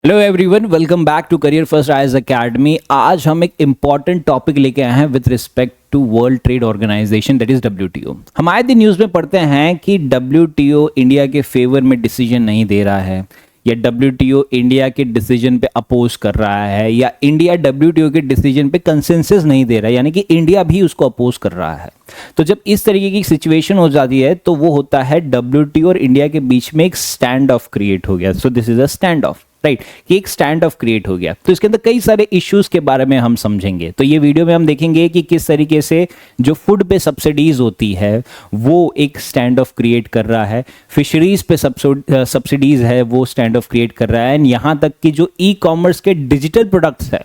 Hello everyone, welcome back to career first IAS academy. आज हम एक इम्पॉर्टेंट टॉपिक लेके आए हैं with respect to world trade organisation, that is WTO. हम आए दिन न्यूज़ में पढ़ते हैं कि डब्ल्यूटीओ इंडिया के फेवर में डिसीजन नहीं दे रहा है, या डब्ल्यूटीओ इंडिया के डिसीजन पे अपोज कर रहा है, या इंडिया डब्ल्यूटीओ के डिसीजन पे कंसेंसस नहीं दे रहा है, यानी कि इंडिया भी उसको अपोज कर रहा है। तो जब इस तरीके की सिचुएशन हो जाती है तो वो होता है डब्ल्यूटीओ और इंडिया के बीच में एक स्टैंड ऑफ क्रिएट हो गया। सो this is a stand of, right, कि एक स्टैंड ऑफ क्रिएट हो गया। तो इसके अंदर कई सारे इश्यूज के बारे में हम समझेंगे। तो ये वीडियो में हम देखेंगे कि किस तरीके से जो फूड पे सब्सिडीज होती है वो एक स्टैंड ऑफ क्रिएट कर रहा है, फिशरीज पे सब्सिडीज है वो स्टैंड ऑफ क्रिएट कर रहा है, एंड यहाँ तक कि जो ई कॉमर्स के डिजिटल प्रोडक्ट्स है,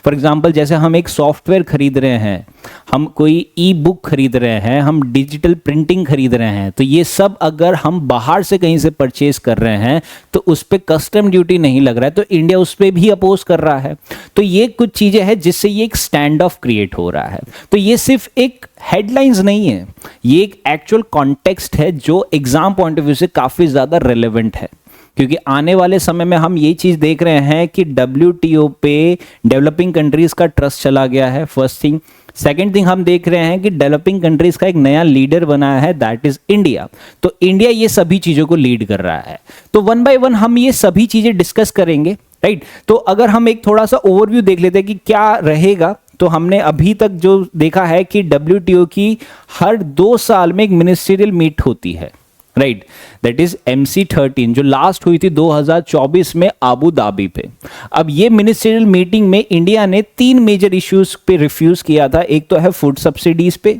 फॉर एग्जाम्पल जैसे हम एक सॉफ्टवेयर खरीद रहे हैं, हम कोई ई बुक खरीद रहे हैं, हम डिजिटल प्रिंटिंग खरीद रहे हैं, तो ये सब अगर हम बाहर से कहीं से परचेज कर रहे हैं तो उस पर कस्टम ड्यूटी नहीं लग रहा है, तो इंडिया उस पर भी अपोज कर रहा है। तो ये कुछ चीजें हैं जिससे ये एक स्टैंड ऑफ क्रिएट हो रहा है। तो ये सिर्फ एक हेडलाइंस नहीं है, ये एक एक्चुअल कॉन्टेक्स्ट है जो एग्जाम पॉइंट ऑफ व्यू से काफी ज्यादा रेलेवेंट है, क्योंकि आने वाले समय में हम ये चीज देख रहे हैं कि डब्ल्यूटीओ पे डेवलपिंग कंट्रीज का ट्रस्ट चला गया है, फर्स्ट थिंग। सेकेंड थिंग, हम देख रहे हैं कि डेवलपिंग कंट्रीज का एक नया लीडर बना है, दैट इज इंडिया। तो इंडिया ये सभी चीजों को लीड कर रहा है। तो वन बाय वन हम ये सभी चीजें डिस्कस करेंगे, राइट। तो अगर हम एक थोड़ा सा ओवरव्यू देख लेते हैं कि क्या रहेगा, तो हमने अभी तक जो देखा है कि डब्ल्यूटीओ की हर 2 साल में एक मिनिस्ट्रियल मीट होती है, राइट, दैट इज MC13, जो लास्ट हुई थी 2024 में आबू धाबी पे। अब ये मिनिस्ट्रियल मीटिंग में इंडिया ने 3 मेजर इश्यूज पे रिफ्यूज किया था। एक तो है फूड सब्सिडीज पे,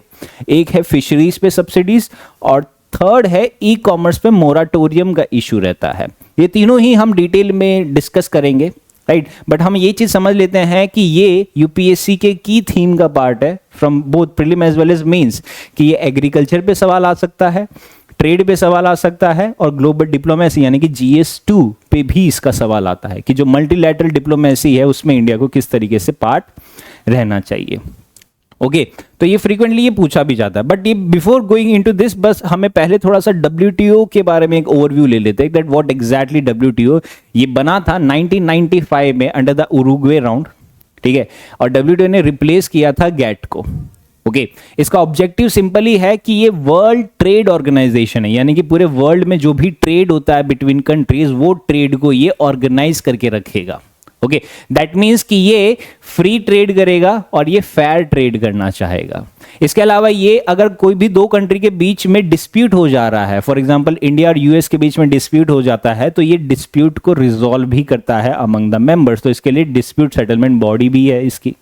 एक है फिशरीज पे सब्सिडीज, और थर्ड है ई कॉमर्स पे मोराटोरियम का इशू रहता है। ये तीनों ही हम डिटेल में डिस्कस करेंगे, राइट। बट हम ये चीज समझ लेते हैं कि ये यूपीएससी के की थीम का पार्ट है from both prelim as well as mains, कि ये एग्रीकल्चर पे सवाल आ सकता है, ट्रेड पे सवाल आ सकता है, और ग्लोबल डिप्लोमेसी यानी कि GS2 पे भी इसका सवाल आता है कि जो मल्टीलैटरल डिप्लोमेसी है उसमें इंडिया को किस तरीके से पार्ट रहना चाहिए। ओके, तो ये फ्रीक्वेंटली ये पूछा भी जाता है। बट ये बिफोर गोइंग इनटू दिस, बस हमें पहले थोड़ा सा डब्ल्यूटीओ के बारे में एक ओवरव्यू ले लेते हैं, दैट व्हाट एग्जैक्टली डब्ल्यूटीओ। ये बना था 1995 में अंडर द उरुग्वे राउंड, ठीक है, और डब्ल्यूटीओ ने रिप्लेस किया था गैट को। ओके, इसका ऑब्जेक्टिव सिंपली है कि ये वर्ल्ड ट्रेड ऑर्गेनाइजेशन है, यानी कि पूरे वर्ल्ड में जो भी ट्रेड होता है बिटवीन कंट्रीज, वो ट्रेड को ये ऑर्गेनाइज करके रखेगा। ओके, दैट मीन्स कि ये फ्री ट्रेड करेगा और ये फेयर ट्रेड करना चाहेगा। इसके अलावा ये अगर कोई भी 2 कंट्री के बीच में डिस्प्यूट हो जा रहा है, फॉर एग्जांपल इंडिया और यूएस के बीच में डिस्प्यूट हो जाता है, तो ये डिस्प्यूट को रिजॉल्व भी करता है अमंग द मेंबर्स। तो इसके लिए डिस्प्यूट सेटलमेंट बॉडी भी है इसकी,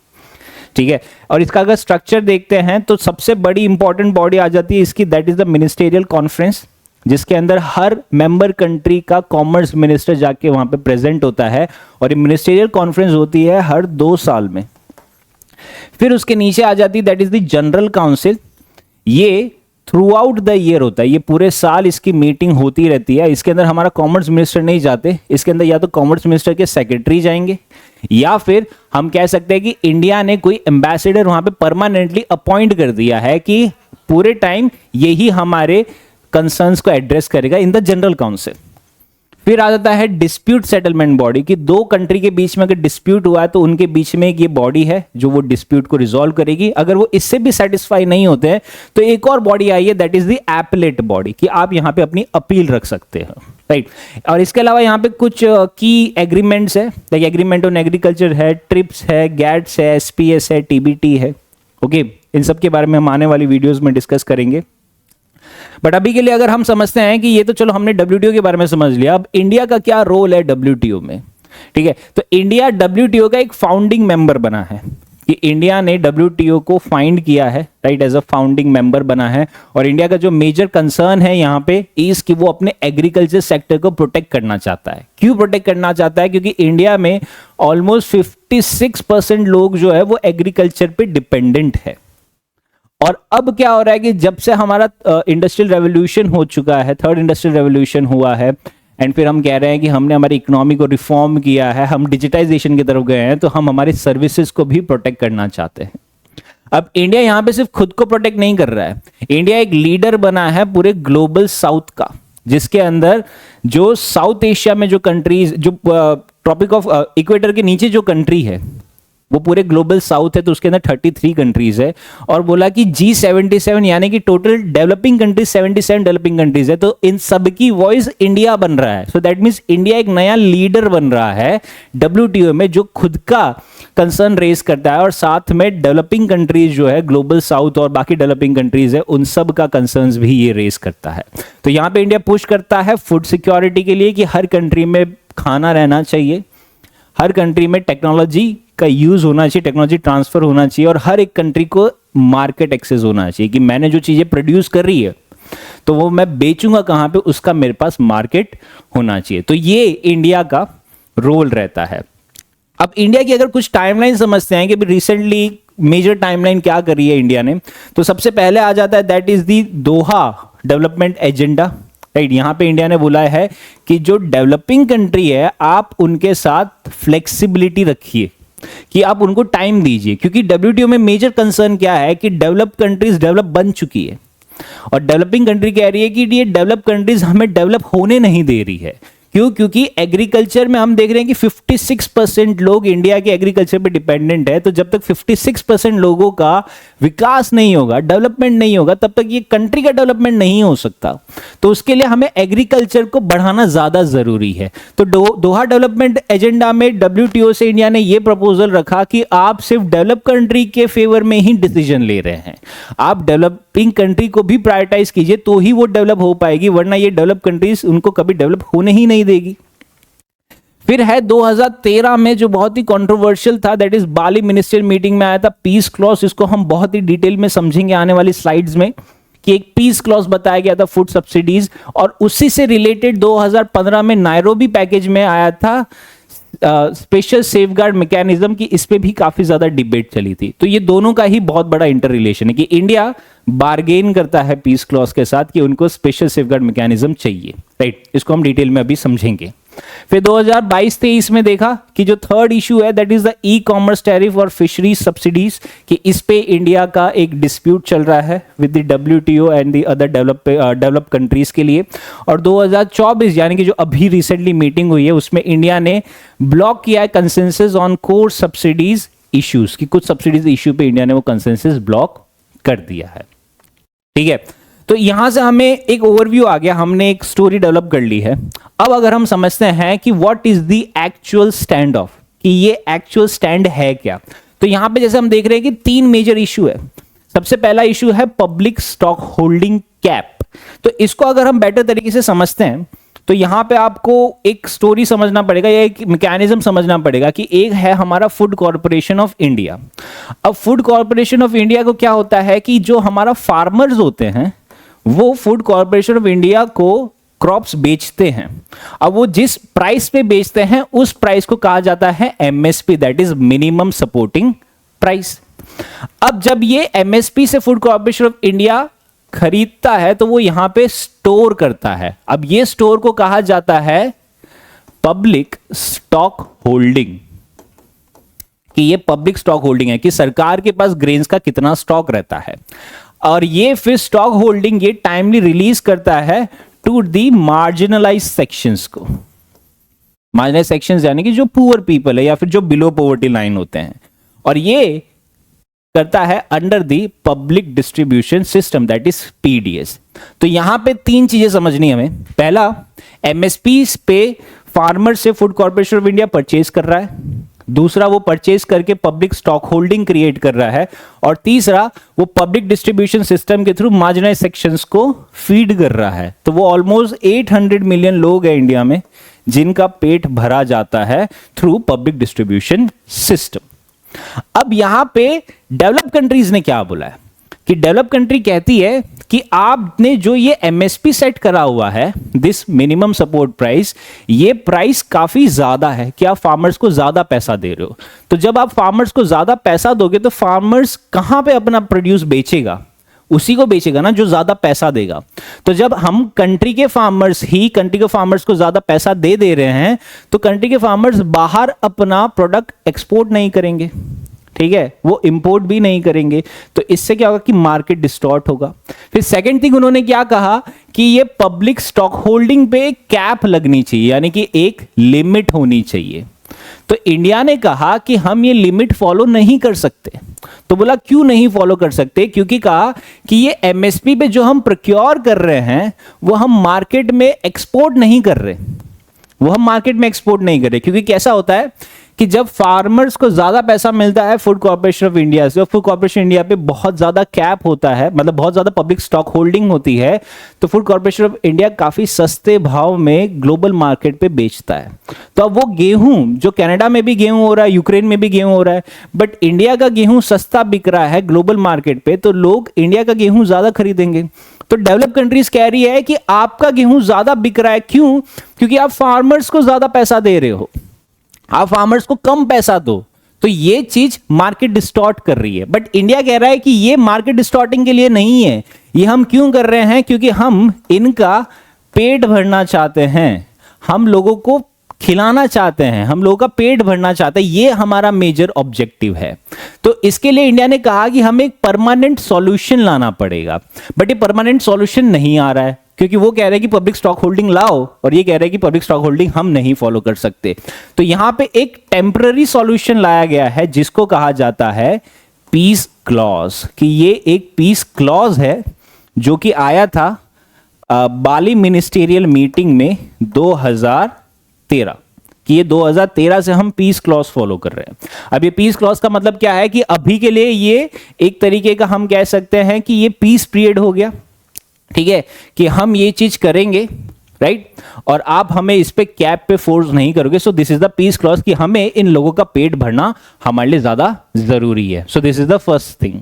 ठीक है। और इसका अगर स्ट्रक्चर देखते हैं तो सबसे बड़ी इंपॉर्टेंट बॉडी आ जाती है इसकी, that is the ministerial conference, जिसके अंदर हर मेंबर कंट्री का कॉमर्स मिनिस्टर जाके वहां पे प्रेजेंट होता है, और ये मिनिस्टेरियल कॉन्फ्रेंस होती है हर 2 साल में। फिर उसके नीचे आ जाती है that is the general council. ये थ्रू आउट द ईयर होता है, ये पूरे साल इसकी मीटिंग होती रहती है। इसके अंदर हमारा कॉमर्स मिनिस्टर नहीं जाते, इसके अंदर या तो कॉमर्स मिनिस्टर के सेक्रेटरी जाएंगे, या फिर हम कह सकते हैं कि इंडिया ने कोई एम्बेसडर वहां पे परमानेंटली अपॉइंट कर दिया है कि पूरे टाइम यही हमारे कंसर्न्स को एड्रेस करेगा इन द जनरल काउंसिल। फिर आ जाता है डिस्प्यूट सेटलमेंट बॉडी, कि 2 कंट्री के बीच में अगर डिस्प्यूट हुआ है तो उनके बीच में एक ये बॉडी है जो वो डिस्प्यूट को रिजॉल्व करेगी। अगर वो इससे भी सेटिस्फाई नहीं होते हैं तो एक और बॉडी आई है, that is the appellate body, कि आप यहां पे अपनी अपील रख सकते हैं, राइट। और इसके अलावा यहाँ पे कुछ की एग्रीमेंट्स है, लाइक एग्रीमेंट ऑन एग्रीकल्चर है, ट्रिप्स है, गैट्स है, SPS है, TBT है। ओके, इन सब के बारे में हम आने वाली वीडियोस में डिस्कस करेंगे। बट अभी के लिए अगर हम समझते हैं कि ये तो चलो हमने डब्ल्यूटीओ के बारे में समझ लिया, अब इंडिया का क्या रोल है डब्ल्यूटीओ में, ठीक है। तो इंडिया डब्ल्यूटीओ का एक फाउंडिंग मेंबर बना है, कि इंडिया ने डब्ल्यूटीओ को फाइंड किया है, right, as a founding member बना है। और इंडिया का जो मेजर कंसर्न है यहाँ पे इज कि वो अपने एग्रीकल्चर सेक्टर को प्रोटेक्ट करना चाहता है। क्यों प्रोटेक्ट करना चाहता है? क्योंकि इंडिया में ऑलमोस्ट 56% लोग जो है वो एग्रीकल्चर पे डिपेंडेंट है। और अब क्या हो रहा है कि जब से हमारा इंडस्ट्रियल रेवोल्यूशन हो चुका है, 3rd इंडस्ट्रियल रेवोल्यूशन हुआ है, एंड फिर हम कह रहे हैं कि हमने हमारी इकोनॉमी को रिफॉर्म किया है, हम डिजिटाइजेशन की तरफ गए हैं, तो हम हमारी सर्विसेज को भी प्रोटेक्ट करना चाहते हैं। अब इंडिया यहां पे सिर्फ खुद को प्रोटेक्ट नहीं कर रहा है, इंडिया एक लीडर बना है पूरे ग्लोबल साउथ का, जिसके अंदर जो साउथ एशिया में जो कंट्रीज, जो ट्रॉपिक ऑफ इक्वेटर के नीचे जो कंट्री है वो पूरे ग्लोबल साउथ है, तो उसके अंदर 33 कंट्रीज है। और बोला कि G77 यानी कि total developing countries 77 developing countries है, तो इन सब की वॉइस इंडिया बन रहा है। सो दैट मीन्स इंडिया एक नया लीडर बन रहा है WTO में, जो खुद का कंसर्न रेज करता है और साथ में डेवलपिंग कंट्रीज जो है ग्लोबल साउथ और बाकी डेवलपिंग कंट्रीज है उन सब का कंसर्न्स भी ये रेज करता है। तो यहाँ पे इंडिया पुश करता है फूड सिक्योरिटी के लिए कि हर कंट्री में खाना रहना चाहिए, हर कंट्री में टेक्नोलॉजी का यूज होना चाहिए, टेक्नोलॉजी ट्रांसफर होना चाहिए, और हर एक कंट्री को मार्केट एक्सेस होना चाहिए कि मैंने जो चीजें प्रोड्यूस कर रही है तो वो मैं बेचूंगा कहां पे, उसका मेरे पास मार्केट होना चाहिए। तो ये इंडिया का रोल रहता है। अब इंडिया की अगर कुछ टाइमलाइन समझते हैं कि रिसेंटली मेजर टाइमलाइन क्या कर रही है इंडिया ने, तो सबसे पहले आ जाता है that is the Doha development agenda, right. यहां पे इंडिया ने बोला है कि जो डेवलपिंग कंट्री है आप उनके साथ फ्लेक्सिबिलिटी रखिए, कि आप उनको टाइम दीजिए, क्योंकि WTO में मेजर कंसर्न क्या है कि डेवलप कंट्रीज डेवलप बन चुकी है और डेवलपिंग कंट्री कह रही है कि ये डेवलप कंट्रीज हमें डेवलप होने नहीं दे रही है। क्यों? क्योंकि एग्रीकल्चर में हम देख रहे हैं कि 56% लोग इंडिया के एग्रीकल्चर पे डिपेंडेंट है। तो जब तक 56% लोगों का विकास नहीं होगा, डेवलपमेंट नहीं होगा, तब तक ये कंट्री का डेवलपमेंट नहीं हो सकता। तो उसके लिए हमें एग्रीकल्चर को बढ़ाना ज्यादा जरूरी है। तो दोहा डेवलपमेंट एजेंडा में WTO से इंडिया ने ये प्रपोजल रखा कि आप सिर्फ डेवलप कंट्री के फेवर में ही डिसीजन ले रहे हैं, आप डेवलपिंग कंट्री को भी प्रायोरिटाइज कीजिए तो ही वो डेवलप हो पाएगी, वरना ये डेवलप कंट्रीज उनको कभी डेवलप होने ही नहीं देगी। फिर है 2013 में जो बहुत ही कंट्रोवर्शियल था, that is Bali ministerial meeting में आया था पीस क्लॉज। इसको हम बहुत ही डिटेल में समझेंगे आने वाली स्लाइड्स में, कि एक पीस क्लॉज बताया गया था फूड सब्सिडीज, और उसी से रिलेटेड 2015 में नायरोबी पैकेज में आया था स्पेशल सेफगार्ड मैकेनिज्म की। इस पे भी काफी ज्यादा डिबेट चली थी। तो ये दोनों का ही बहुत बड़ा इंटर रिलेशन है कि इंडिया बार्गेन करता है पीस क्लॉज के साथ कि उनको स्पेशल सेफगार्ड मैकेनिज्म चाहिए, राइट। इसको हम डिटेल में अभी समझेंगे। फिर 2022-23 में देखा कि जो थर्ड इशू है that is the e commerce tariff और फिशरीज सब्सिडीज, कि इस पे इंडिया का एक डिस्प्यूट चल रहा है with the WTO and the other develop countries के लिए। और 2024 यानी कि जो अभी रिसेंटली मीटिंग हुई है उसमें इंडिया ने ब्लॉक किया है consensus on core subsidies issues, कि कुछ सब्सिडीज इश्यू पे इंडिया ने वो कंसेंसस ब्लॉक कर दिया है, ठीक है। तो यहां से हमें एक ओवरव्यू आ गया, हमने एक स्टोरी डेवलप कर ली है। अब अगर हम समझते हैं कि what is the actual stand of, कि ये एक्चुअल स्टैंड है क्या, तो यहां पे जैसे हम देख रहे हैं कि 3 मेजर इशू है। सबसे पहला इशू है पब्लिक स्टॉक होल्डिंग कैप। तो इसको अगर हम बेटर तरीके से समझते हैं तो यहां पे आपको एक स्टोरी समझना पड़ेगा या एक मैकेनिज्म समझना पड़ेगा कि एक है हमारा फूड कॉर्पोरेशन ऑफ इंडिया। अब फूड कॉर्पोरेशन ऑफ इंडिया को क्या होता है कि जो हमारा फार्मर्स होते हैं वो फूड कॉर्पोरेशन ऑफ इंडिया को क्रॉप्स बेचते हैं। अब वो जिस प्राइस पे बेचते हैं उस प्राइस को कहा जाता है MSP, that is minimum supporting price. अब जब ये MSP से फूड कॉर्पोरेशन ऑफ इंडिया खरीदता है तो वो यहां पे स्टोर करता है। अब ये स्टोर को कहा जाता है पब्लिक स्टॉक होल्डिंग, कि ये पब्लिक स्टॉक होल्डिंग है कि सरकार के पास ग्रेन्स का कितना स्टॉक रहता है, और ये फिर स्टॉक होल्डिंग ये टाइमली रिलीज करता है टू दी मार्जिनलाइज सेक्शंस को। मार्जिनलाइज सेक्शंस यानी कि जो पुअर पीपल है या फिर जो बिलो पॉवर्टी लाइन होते हैं, और ये करता है under the public distribution system, that is PDS। तो यहां पे 3 चीजें समझनी है हमें। पहला, MSP पे फार्मर से food corporation of India purchase कर रहा है। दूसरा, वो परचेज करके पब्लिक स्टॉक होल्डिंग क्रिएट कर रहा है। और तीसरा, वो पब्लिक डिस्ट्रीब्यूशन सिस्टम के थ्रू मार्जिनलाइज सेक्शंस को फीड कर रहा है। तो वो ऑलमोस्ट 800 मिलियन लोग हैं इंडिया में जिनका पेट भरा जाता है थ्रू पब्लिक डिस्ट्रीब्यूशन सिस्टम। अब यहां पे डेवलप कंट्रीज ने क्या बोला है कि डेवलप कंट्री कहती है कि आपने जो ये MSP सेट करा हुआ है, दिस मिनिमम सपोर्ट प्राइस, ये प्राइस काफी ज्यादा है कि आप फार्मर्स को ज्यादा पैसा दे रहे हो। तो जब आप फार्मर्स को ज्यादा पैसा दोगे तो फार्मर्स कहां पे अपना प्रोड्यूस बेचेगा? उसी को बेचेगा ना जो ज्यादा पैसा देगा। तो जब हम कंट्री के फार्मर्स ही कंट्री के फार्मर्स को ज्यादा पैसा दे रहे हैं तो कंट्री के फार्मर्स बाहर अपना प्रोडक्ट एक्सपोर्ट नहीं करेंगे, ठीक है, वो इंपोर्ट भी नहीं करेंगे, तो इससे क्या होगा कि मार्केट डिस्टॉर्ट होगा। फिर सेकंड थिंग उन्होंने क्या कहा कि ये पब्लिक स्टॉक होल्डिंग पे कैप लगनी चाहिए, यानी कि एक लिमिट होनी चाहिए। तो इंडिया ने कहा कि हम ये लिमिट फॉलो नहीं कर सकते। तो बोला क्यों नहीं फॉलो कर सकते? क्योंकि कहा कि ये एमएसपी पे जो हम प्रोक्योर कर रहे हैं वो हम मार्केट में एक्सपोर्ट नहीं कर रहे, क्योंकि कैसा होता है कि जब फार्मर्स को ज्यादा पैसा मिलता है फूड कॉर्पोरेशन ऑफ इंडिया से, और फूड कॉर्पोरेशन इंडिया पे बहुत ज्यादा कैप होता है, मतलब बहुत ज्यादा पब्लिक स्टॉक होल्डिंग होती है, तो फूड कॉर्पोरेशन ऑफ इंडिया काफी सस्ते भाव में ग्लोबल मार्केट पे बेचता है। तो अब वो गेहूं जो कनाडा में भी गेहूं हो रहा है, यूक्रेन में भी गेहूं हो रहा है, बट इंडिया का गेहूं सस्ता बिक रहा है ग्लोबल मार्केट पे, तो लोग इंडिया का गेहूं ज्यादा खरीदेंगे। तो डेवलप कंट्रीज कह रही है कि आपका गेहूं ज्यादा बिक रहा है, क्यों? क्योंकि आप फार्मर्स को ज्यादा पैसा दे रहे हो, आप फार्मर्स को कम पैसा दो। तो ये चीज मार्केट डिस्टॉर्ट कर रही है। बट इंडिया कह रहा है कि ये मार्केट डिस्टॉर्टिंग के लिए नहीं है, ये हम क्यों कर रहे हैं? क्योंकि हम इनका पेट भरना चाहते हैं, हम लोगों को खिलाना चाहते हैं, हम लोगों का पेट भरना चाहते हैं, ये हमारा मेजर ऑब्जेक्टिव है। तो इसके लिए इंडिया ने कहा कि हमें एक परमानेंट सॉल्यूशन लाना पड़ेगा। बट ये परमानेंट सॉल्यूशन नहीं आ रहा है, क्योंकि वो कह रहे हैं कि पब्लिक स्टॉक होल्डिंग लाओ, और ये कह रहे हैं कि पब्लिक स्टॉक होल्डिंग हम नहीं फॉलो कर सकते। तो यहां पे एक टेम्पररी सॉल्यूशन लाया गया है जिसको कहा जाता है पीस क्लॉज, कि ये एक पीस क्लॉज है जो कि आया था बाली मिनिस्टेरियल मीटिंग में 2013, कि ये 2013 से हम पीस क्लॉज फॉलो कर रहे हैं। अब ये पीस क्लॉज का मतलब क्या है कि अभी के लिए ये एक तरीके का हम कह सकते हैं कि ये पीस पीरियड हो गया, ठीक है, कि हम ये चीज करेंगे, राइट, और आप हमें इस पे कैप पे फोर्स नहीं करोगे। So this is the peace clause, कि हमें इन लोगों का पेट भरना हमारे लिए ज्यादा जरूरी है। सो this is the first thing.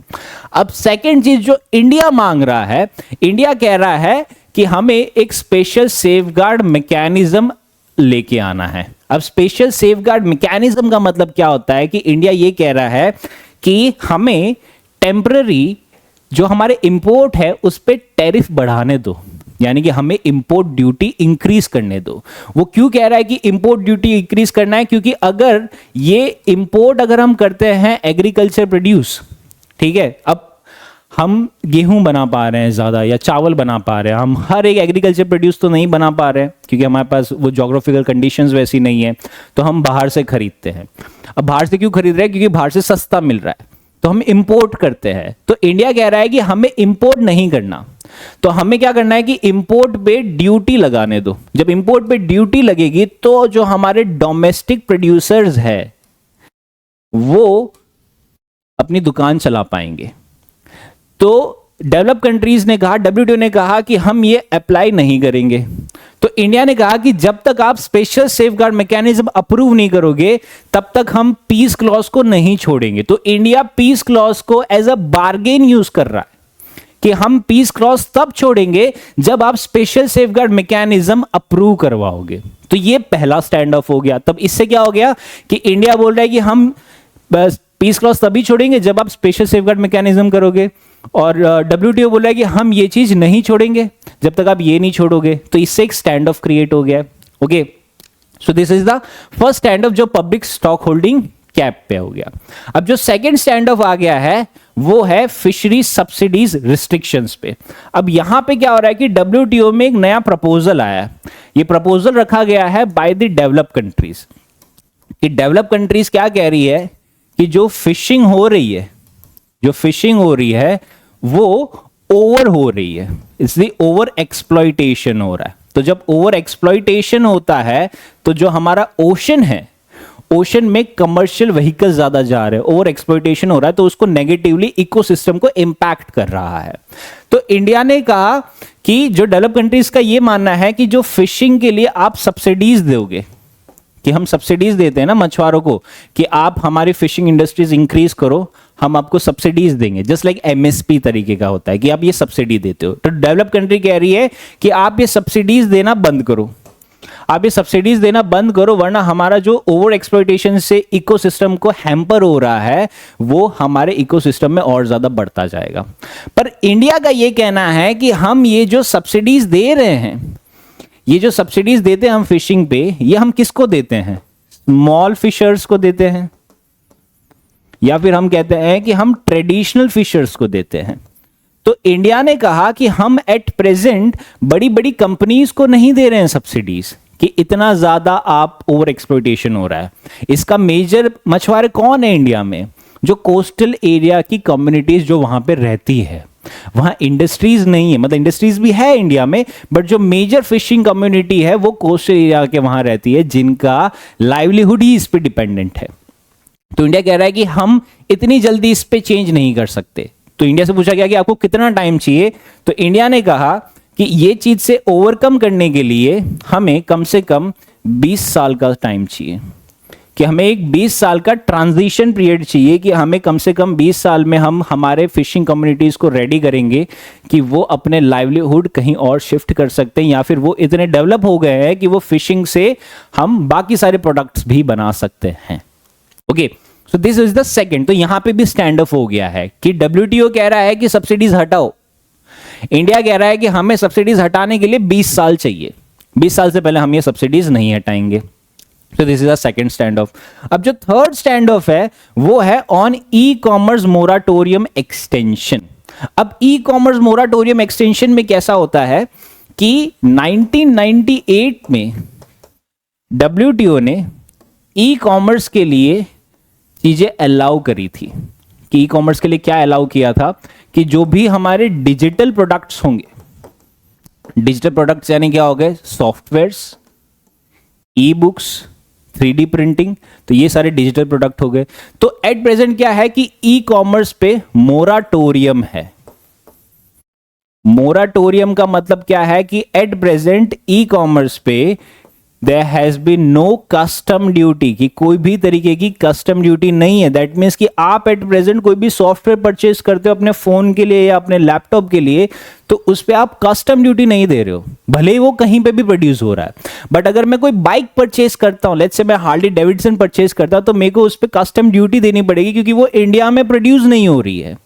अब सेकंड चीज जो इंडिया मांग रहा है, इंडिया कह रहा है कि हमें एक स्पेशल सेफगार्ड मैकेनिज्म लेके आना है। अब स्पेशल सेफगार्ड मैकेनिज्म का मतलब क्या होता है कि इंडिया ये कह रहा है कि हमें टेम्पररी जो हमारे इंपोर्ट है उस पे टैरिफ बढ़ाने दो, यानी कि हमें इंपोर्ट ड्यूटी इंक्रीज करने दो। वो क्यों कह रहा है कि इंपोर्ट ड्यूटी इंक्रीज करना है? क्योंकि अगर ये इंपोर्ट अगर हम करते हैं एग्रीकल्चर प्रोड्यूस, ठीक है, अब हम गेहूं बना पा रहे हैं ज्यादा या चावल बना पा रहे हैं, हम हर एक एग्रीकल्चर प्रोड्यूस तो नहीं बना पा रहे हैं क्योंकि हमारे पास वो ज्योग्राफिकल कंडीशंस वैसी नहीं है, तो हम बाहर से खरीदते हैं। अब बाहर से क्यों खरीद रहे हैं? क्योंकि बाहर से सस्ता मिल रहा है, तो हम इंपोर्ट करते हैं। तो इंडिया कह रहा है कि हमें इंपोर्ट नहीं करना, तो हमें क्या करना है कि इंपोर्ट पे ड्यूटी लगाने दो। जब इंपोर्ट पे ड्यूटी लगेगी तो जो हमारे डोमेस्टिक प्रोड्यूसर्स है वो अपनी दुकान चला पाएंगे। तो डेवलप कंट्रीज ने कहा, डब्ल्यूटीओ ने कहा कि हम ये अप्लाई नहीं करेंगे। तो इंडिया ने कहा कि जब तक आप स्पेशल सेफगार्ड मैकेनिज्म अप्रूव नहीं करोगे तब तक हम पीस क्लॉज को नहीं छोड़ेंगे। तो इंडिया पीस क्लॉज को एज अ बार्गेन यूज कर रहा है कि हम पीस क्लॉज तब छोड़ेंगे जब आप स्पेशल सेफगार्ड मैकेनिज्म अप्रूव करवाओगे। तो ये पहला स्टैंड ऑफ हो गया। तब इससे क्या हो गया कि इंडिया बोल रहा है कि हम बस पीस क्लॉज तभी छोड़ेंगे जब आप स्पेशल सेफगार्ड मैकेनिज्म करोगे, और डब्ल्यूटीओ बोला है कि हम ये चीज नहीं छोड़ेंगे जब तक आप ये नहीं छोड़ोगे। तो इससे एक स्टैंड ऑफ क्रिएट हो गया। Okay, so this is the first stand of जो पब्लिक स्टॉक होल्डिंग कैप पे हो गया। अब जो सेकंड स्टैंड ऑफ आ गया है वो है फिशरी सब्सिडीज रिस्ट्रिक्शंस पे। अब यहां पे क्या हो रहा है कि डब्ल्यूटीओ में एक नया प्रपोजल आया है। ये प्रपोजल रखा गया है बाय द डेवलप कंट्रीज, कि डेवलप कंट्रीज क्या कह रही है कि जो फिशिंग हो रही है वो ओवर हो रही है, इसलिए ओवर एक्सप्लॉइटेशन हो रहा है। तो जब ओवर एक्सप्लॉइटेशन होता है तो जो हमारा ओशन है, ओशन में कमर्शियल व्हीकल ज्यादा जा रहे हैं, ओवर एक्सप्लॉइटेशन हो रहा है, तो उसको नेगेटिवली इकोसिस्टम को इंपैक्ट कर रहा है। तो इंडिया ने कहा कि जो डेवलप कंट्रीज का ये मानना है कि जो फिशिंग के लिए आप सब्सिडीज दोगे, कि हम सब्सिडीज देते हैं ना मछुआरों को कि आप हमारी फिशिंग इंडस्ट्रीज इंक्रीज करो, हम आपको सब्सिडीज देंगे, जस्ट लाइक एमएसपी तरीके का होता है कि आप ये सब्सिडी देते हो। तो डेवलप कंट्री कह रही है कि आप ये सब्सिडीज देना बंद करो, आप ये सब्सिडीज देना बंद करो, वरना हमारा जो ओवर एक्सप्लॉइटेशन से इकोसिस्टम को हैम्पर हो रहा है वो हमारे इकोसिस्टम में और ज्यादा बढ़ता जाएगा। पर इंडिया का ये कहना है कि हम ये जो सब्सिडीज दे रहे हैं, ये जो सब्सिडीज देते हैं हम फिशिंग पे, ये हम किसको देते हैं? स्मॉल फिशर्स को देते हैं, या फिर हम कहते हैं कि हम ट्रेडिशनल फिशर्स को देते हैं। तो इंडिया ने कहा कि हम एट प्रेजेंट बड़ी बड़ी कंपनीज को नहीं दे रहे हैं सब्सिडीज कि इतना ज्यादा आप ओवर एक्सप्लॉयटेशन हो रहा है। इसका मेजर मछुआरे कौन है इंडिया में? जो कोस्टल एरिया की कम्युनिटीज जो वहां पे रहती है, वहां इंडस्ट्रीज नहीं है, मतलब इंडस्ट्रीज भी है इंडिया में, बट जो मेजर फिशिंग कम्युनिटी है वो कोस्टल एरिया के वहां रहती है, जिनका लाइवलीहुड ही इस पे डिपेंडेंट है। तो इंडिया कह रहा है कि हम इतनी जल्दी इस पे चेंज नहीं कर सकते। तो इंडिया से पूछा गया कि आपको कितना टाइम चाहिए, तो इंडिया ने कहा कि ये चीज से ओवरकम करने के लिए हमें कम से कम 20 साल का टाइम चाहिए, कि हमें एक 20 साल का ट्रांजिशन पीरियड चाहिए, कि हमें कम से कम 20 साल में हम हमारे फिशिंग कम्युनिटीज को रेडी करेंगे कि वो अपने लाइवलीहुड कहीं और शिफ्ट कर सकते हैं, या फिर वो इतने डेवलप हो गए हैं कि वो फिशिंग से हम बाकी सारे प्रोडक्ट्स भी बना सकते हैं। Okay, so this is the second. तो यहां पे भी स्टैंड अप हो गया है कि डब्ल्यूटीओ कह रहा है कि सब्सिडीज हटाओ, इंडिया कह रहा है कि हमें सब्सिडीज हटाने के लिए 20 साल चाहिए, 20 साल से पहले हम ये सब्सिडीज नहीं हटाएंगे। सो this is a second stand of. अब जो थर्ड स्टैंड ऑफ है वो है on e commerce moratorium extension. अब ई कॉमर्स मोराटोरियम एक्सटेंशन में कैसा होता है कि 1998 में डब्ल्यूटीओ ने ई कॉमर्स के लिए चीजें अलाउ करी थी। कि ई कॉमर्स के लिए क्या अलाउ किया था कि जो भी हमारे डिजिटल प्रोडक्ट्स होंगे, डिजिटल प्रोडक्ट्स यानी क्या हो गए? Softwares, e books, 3D printing, तो ये सारे डिजिटल प्रोडक्ट हो गए। तो एट प्रेजेंट क्या है कि ई कॉमर्स पे मोराटोरियम है। मोराटोरियम का मतलब क्या है कि एट प्रेजेंट ई कॉमर्स पे there has been no custom duty, कि कोई भी तरीके की कस्टम ड्यूटी नहीं है। दैट मीन्स कि आप एट प्रेजेंट कोई भी सॉफ्टवेयर परचेज करते हो अपने फोन के लिए या अपने लैपटॉप के लिए, तो उस पर आप कस्टम ड्यूटी नहीं दे रहे हो, भले ही वो कहीं पे भी प्रोड्यूस हो रहा है। बट अगर मैं कोई बाइक परचेज करता हूं, लेट्स से मैं हार्ली डेविडसन परचेज करता हूं, तो मेरे को उस पर कस्टम ड्यूटी देनी पड़ेगी, क्योंकि वो इंडिया में प्रोड्यूस नहीं हो रही है।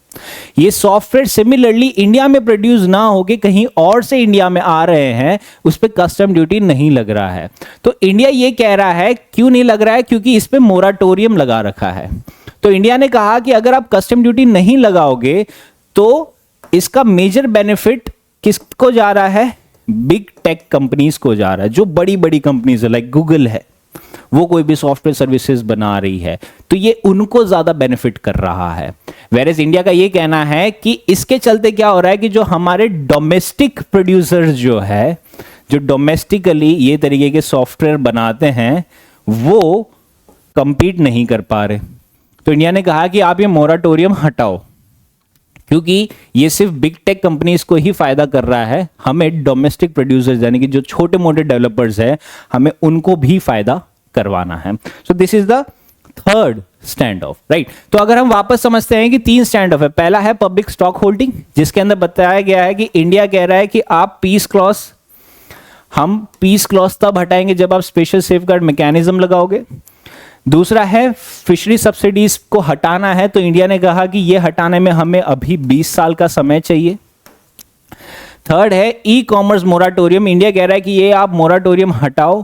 ये सॉफ्टवेयर सिमिलरली इंडिया में प्रोड्यूस ना होके कहीं और से इंडिया में आ रहे हैं, उस पर कस्टम ड्यूटी नहीं लग रहा है। तो इंडिया ये कह रहा है, क्यों नहीं लग रहा है? क्योंकि इस पे मोराटोरियम लगा रखा है। तो इंडिया ने कहा कि अगर आप कस्टम ड्यूटी नहीं लगाओगे तो इसका मेजर बेनिफिट किसको जा रहा है? बिग टेक कंपनीज को जा रहा है, जो बड़ी बड़ी कंपनीज है, लाइक गूगल है, वो कोई भी सॉफ्टवेयर सर्विसेज बना रही है, तो ये उनको ज्यादा बेनिफिट कर रहा है। वेरेज इंडिया का ये कहना है कि इसके चलते क्या हो रहा है कि जो हमारे डोमेस्टिक प्रोड्यूसर्स जो है, जो डोमेस्टिकली ये तरीके के सॉफ्टवेयर बनाते हैं, वो कंपीट नहीं कर पा रहे। तो इंडिया ने कहा कि आप ये मोराटोरियम हटाओ, क्योंकि ये सिर्फ बिग टेक कंपनीज को ही फायदा कर रहा है, हमें डोमेस्टिक प्रोड्यूसर्स यानी कि जो छोटे मोटे डेवलपर्स हैं, हमें उनको भी फायदा करवाना है। सो this is the third stand of, right. तो अगर हम वापस समझते हैं कि 3 स्टैंड ऑफ है। पहला है पब्लिक स्टॉक होल्डिंग, जिसके अंदर बताया गया है कि इंडिया कह रहा है कि आप पीस क्लॉज, हम पीस क्लॉज तब हटाएंगे जब आप स्पेशल सेफगार्ड मैकेनिज्म लगाओगे। दूसरा है फिशरी सब्सिडीज को हटाना है, तो इंडिया ने कहा कि यह हटाने में हमें अभी 20 साल का समय चाहिए। थर्ड है ई कॉमर्स मोराटोरियम, इंडिया कह रहा है कि ये आप मोराटोरियम हटाओ,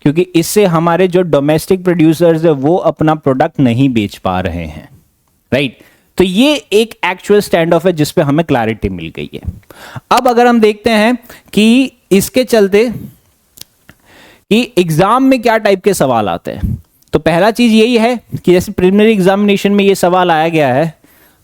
क्योंकि इससे हमारे जो डोमेस्टिक प्रोड्यूसर्स है वो अपना प्रोडक्ट नहीं बेच पा रहे हैं, राइट। तो ये एक एक्चुअल स्टैंड ऑफ है जिस पे हमें क्लैरिटी मिल गई है। अब अगर हम देखते हैं कि इसके चलते कि एग्जाम में क्या टाइप के सवाल आते हैं, तो पहला चीज यही है कि जैसे प्रिलिमिनरी एग्जामिनेशन में ये सवाल आया गया है,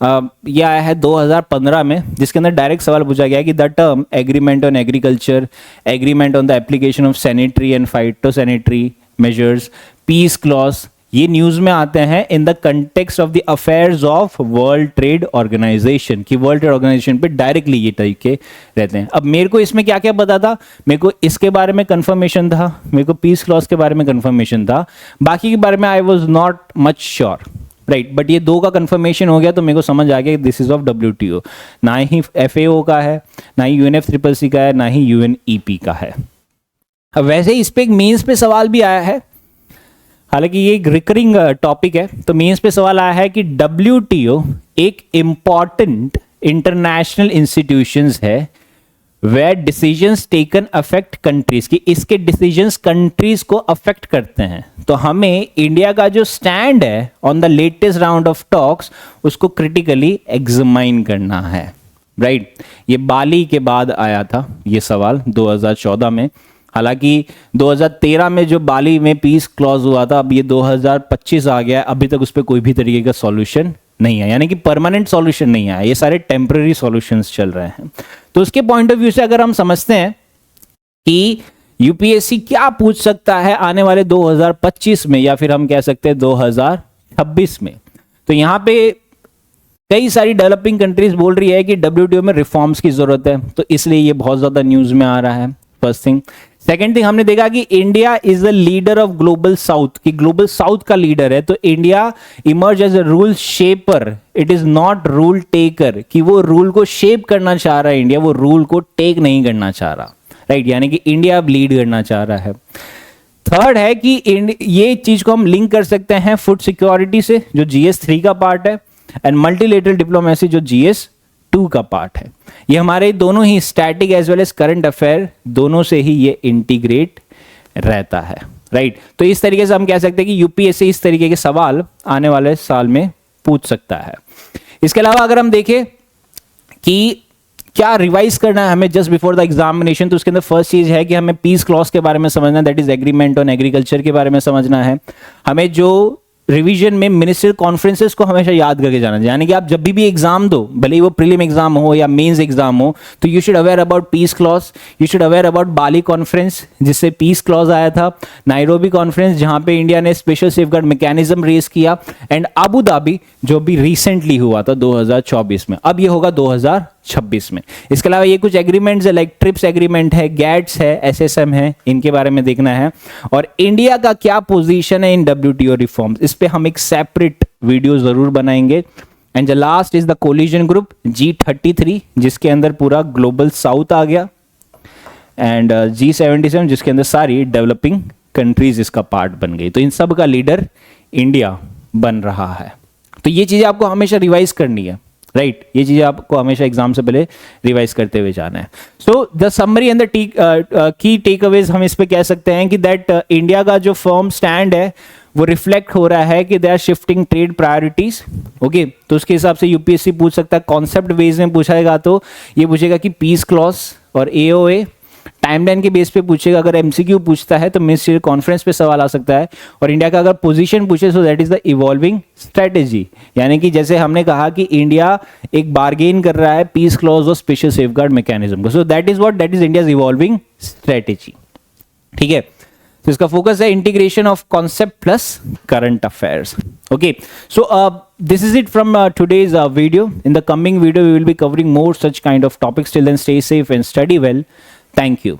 यह आया है 2015 में, जिसके अंदर डायरेक्ट सवाल पूछा गया है कि the term agreement on agriculture, agreement on the application of sanitary and phytosanitary measures, peace clause, ये न्यूज में आते हैं in the context of the affairs of world trade organisation, कि वर्ल्ड ट्रेड ऑर्गेनाइजेशन पे डायरेक्टली ये तरीके रहते हैं। अब मेरे को इसमें क्या क्या पता था, मेरे को इसके बारे में कंफर्मेशन था, मेरे को पीस क्लॉज के बारे में कंफर्मेशन था, बाकी के बारे में I was not much sure, right. But ये 2 का कंफर्मेशन हो गया तो मेरे को समझ आ गया दिस इज ऑफ WTO, ना ही FAO का है, ना ही UNFCCC का है, ना ही UNEP का है। अब वैसे इस पे एक मेंस पे सवाल भी आया है, हालांकि ये एक रिकरिंग टॉपिक है, तो मेंस पे सवाल आया है कि WTO एक इंपॉर्टेंट इंटरनेशनल इंस्टीट्यूशंस है where decisions taken affect countries, कि इसके decisions countries को affect करते हैं। तो हमें इंडिया का जो स्टैंड है on the latest round of talks उसको क्रिटिकली एग्जामाइन करना है, राइट। ये बाली के बाद आया था ये सवाल 2014 में, हालांकि 2013 में जो बाली में पीस क्लॉज हुआ था, अब ये 2025 आ गया है, अभी तक उस पर कोई भी तरीके का सॉल्यूशन नहीं है, यानी कि परमानेंट सॉल्यूशन नहीं आया, ये सारे टेम्पररी सॉल्यूशंस चल रहे हैं। तो उसके पॉइंट ऑफ व्यू से अगर हम समझते हैं कि यूपीएससी क्या पूछ सकता है आने वाले 2025 में, या फिर हम कह सकते हैं 2026 में, तो यहां पे कई सारी डेवलपिंग कंट्रीज बोल रही है कि डब्ल्यूटीओ में रिफॉर्म्स की जरूरत है, तो इसलिए ये बहुत ज्यादा न्यूज में आ रहा है, फर्स्ट थिंग। सेकेंड थिंग, हमने देखा कि India is the leader of global south, कि ग्लोबल साउथ का लीडर है, तो India emerge as a rule shaper, it is not rule taker, कि वो रूल को शेप करना चाह रहा है इंडिया, वो रूल को टेक नहीं करना चाह रहा, राइट, यानी कि इंडिया अब लीड करना चाह रहा है। थर्ड है कि ये चीज को हम लिंक कर सकते हैं फूड सिक्योरिटी से, जो GS3 का पार्ट है, एंड मल्टीलेटरल डिप्लोमेसी जो GS2 का पार्ट है। ये हमारे दोनों ही static as well as current affair दोनों से ही ये इंटीग्रेट रहता है, राइट। तो इस तरीके से हम कह सकते हैं कि यूपीएससी इस तरीके के सवाल आने वाले साल में पूछ सकता है। इसके अलावा अगर हम देखें कि क्या रिवाइज करना है हमें जस्ट बिफोर द एग्जामिनेशन, तो उसके अंदर फर्स्ट चीज है कि हमें पीस क्लॉज के बारे में समझना है, that is agreement on agriculture के बारे में समझना है। हमें जो रिवीजन में मिनिस्ट्रियल कॉन्फ्रेंसेस को हमेशा याद करके जाना चाहिए, यानी कि आप जब भी एग्जाम दो, भले ही वो प्रीलिम एग्जाम हो या मेंस एग्जाम हो, तो you should aware about piece clause, you should aware about Bali conference जिससे पीस क्लॉज आया था, नायरोबी कॉन्फ्रेंस जहां पे इंडिया ने स्पेशल सेफगार्ड मैकेनिज्म रेज किया, एंड अबू धाबी जो भी रिसेंटली हुआ था 2024 में, अब ये होगा 2026 में। इसके अलावा ये कुछ एग्रीमेंट्स है, लाइक ट्रिप्स एग्रीमेंट है, गैट्स है, SSM है, इनके बारे में देखना है, और इंडिया का क्या पोजीशन है इन WTO रिफॉर्म्स, इस पे हम एक सेपरेट वीडियो जरूर बनाएंगे। And the last is the collision group G33, जिसके अंदर पूरा ग्लोबल साउथ आ गया, एंड G77 जिसके अंदर सारी डेवलपिंग कंट्रीज इसका पार्ट बन गई। तो इन सब का लीडर इंडिया बन रहा है। तो ये चीजें आपको हमेशा रिवाइज करनी है, राइट, ये चीजें आपको हमेशा एग्जाम से पहले रिवाइज करते हुए जाना है। So the summary and the key takeaways हम इस पे कह सकते हैं कि दैट इंडिया का जो फर्म स्टैंड है वो रिफ्लेक्ट हो रहा है कि they are shifting trade priorities, okay. तो उसके हिसाब से यूपीएससी पूछ सकता है, कॉन्सेप्ट बेस में पूछाएगा तो ये पूछेगा कि पीस क्लॉज और AOA, टाइमलाइन के बेस पे पूछेगा, अगर MCQ पूछता है तो मिनिस्ट्रियल कॉन्फ्रेंस पे सवाल आ सकता है, और इंडिया का अगर पोजीशन पूछे तो that is the evolving strategy, यानी कि जैसे हमने कहा कि इंडिया एक बार्गेन कर रहा है पीस क्लॉज और स्पेशल सेफगार्ड मैकेनिज्म को, so that is what, that is India's evolving strategy, ठीक है। तो इसका फोकस है integration of concept plus current affairs, okay. So this is it from today's video. In the coming video we will be covering more such kind of topics. Till then, stay safe and study well. Thank you.